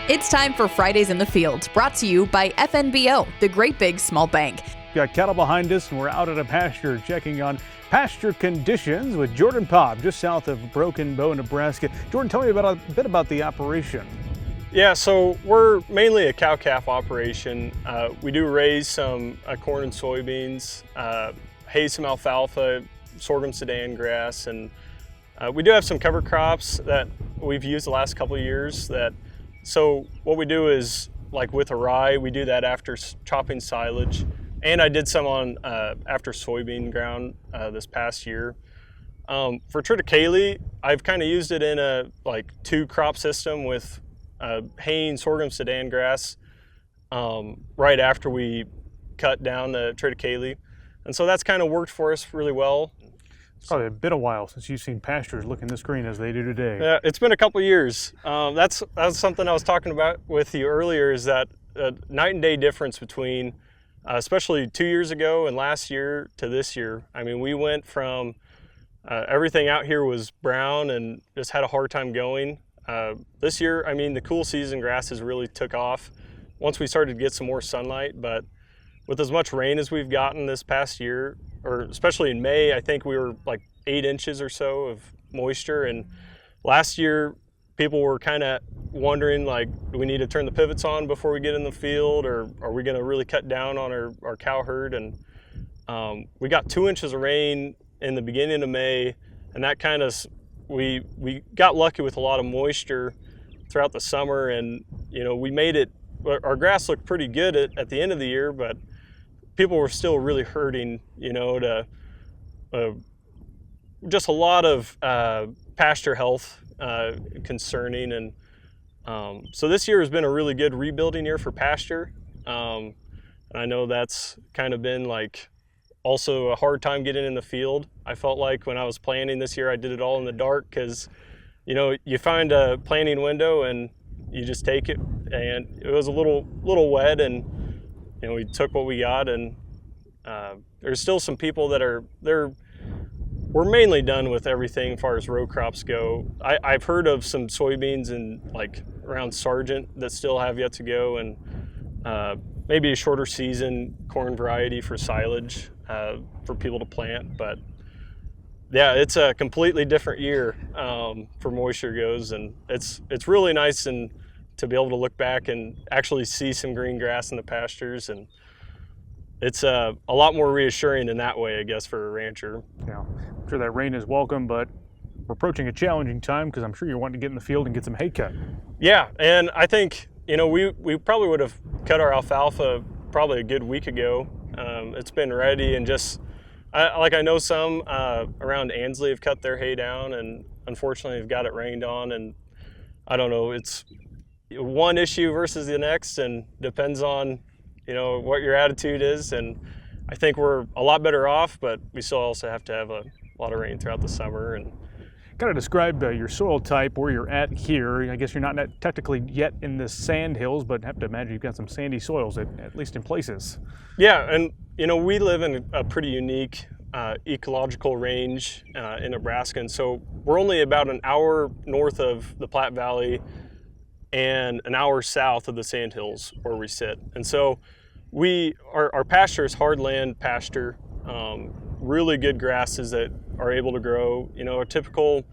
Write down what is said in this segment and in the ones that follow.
It's time for Fridays in the Field, brought to you by FNBO, the Great Big Small Bank. Got cattle behind us, and we're out at a pasture checking on pasture conditions with Jordan Popp, just south of Broken Bow, Nebraska. Jordan, tell me a bit about the operation. Yeah, so we're mainly a cow-calf operation. We do raise some corn and soybeans, haze some alfalfa, sorghum sudan grass, and we do have some cover crops that we've used the last couple of years. So what we do is, like with a rye, we do that after chopping silage. And I did some on after soybean ground this past year. For triticale, I've kind of used it in a two crop system with haying sorghum sudan grass right after we cut down the triticale. And so that's kind of worked for us really well. It's probably been a while since you've seen pastures looking this green as they do today. Yeah, it's been a couple of years. That's something I was talking about with you earlier, is that night and day difference between especially 2 years ago and last year to this year. I mean, we went from everything out here was brown and just had a hard time going. This year, I mean, the cool season grasses really took off once we started to get some more sunlight. But with as much rain as we've gotten this past year, or especially in May, I think we were like 8 inches or so of moisture. And last year, people were kind of wondering, like, do we need to turn the pivots on before we get in the field, or are we going to really cut down on our cow herd? And we got 2 inches of rain in the beginning of May, and that kind of, we got lucky with a lot of moisture throughout the summer, and we made it. Our grass looked pretty good at the end of the year, but people were still really hurting, just a lot of pasture health concerning. And so this year has been a really good rebuilding year for pasture. And I know that's kind of been also a hard time getting in the field. I felt like when I was planting this year, I did it all in the dark because, you find a planting window and you just take it, and it was a little wet, and we took what we got. And there's still some people that we're mainly done with everything as far as row crops go. I've heard of some soybeans in around Sargent that still have yet to go, and maybe a shorter season corn variety for silage for people to plant. But yeah, it's a completely different year for moisture goes, and it's really nice and to be able to look back and actually see some green grass in the pastures, and it's a lot more reassuring in that way, I guess, for a rancher. Yeah, I'm sure that rain is welcome, but we're approaching a challenging time because I'm sure you're wanting to get in the field and get some hay cut. Yeah, and I think we probably would have cut our alfalfa probably a good week ago. It's been ready, and just I know some around Ansley have cut their hay down, and unfortunately have got it rained on, and I don't know, it's one issue versus the next, and depends on what your attitude is. And I think we're a lot better off, but we still also have to have a lot of rain throughout the summer. And kind of describe your soil type, where you're at here. I guess you're not technically yet in the sand hills, but have to imagine you've got some sandy soils at least in places. Yeah, and we live in a pretty unique ecological range in Nebraska, and so we're only about an hour north of the Platte Valley and an hour south of the sandhills where we sit. And so our pasture is hardland pasture, really good grasses that are able to grow. A typical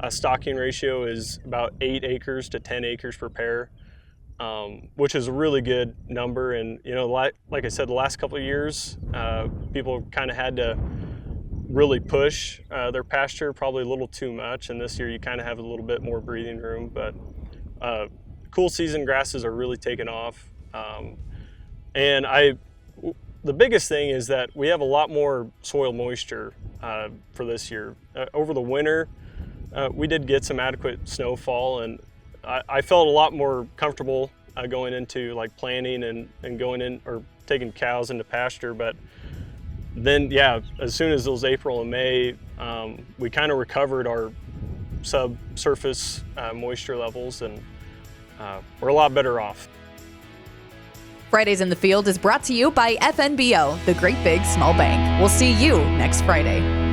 stocking ratio is about 8 acres to 10 acres per pair, which is a really good number. And like I said, the last couple of years, people kind of had to really push their pasture probably a little too much, and this year you kind of have a little bit more breathing room. But cool season grasses are really taking off, and the biggest thing is that we have a lot more soil moisture for this year. Over the winter, we did get some adequate snowfall, and I felt a lot more comfortable going into planting and going in or taking cows into pasture. But then, yeah, as soon as those April and May, we kind of recovered our subsurface moisture levels, and we're a lot better off. Fridays in the Field is brought to you by FNBO, the Great Big Small Bank. We'll see you next Friday.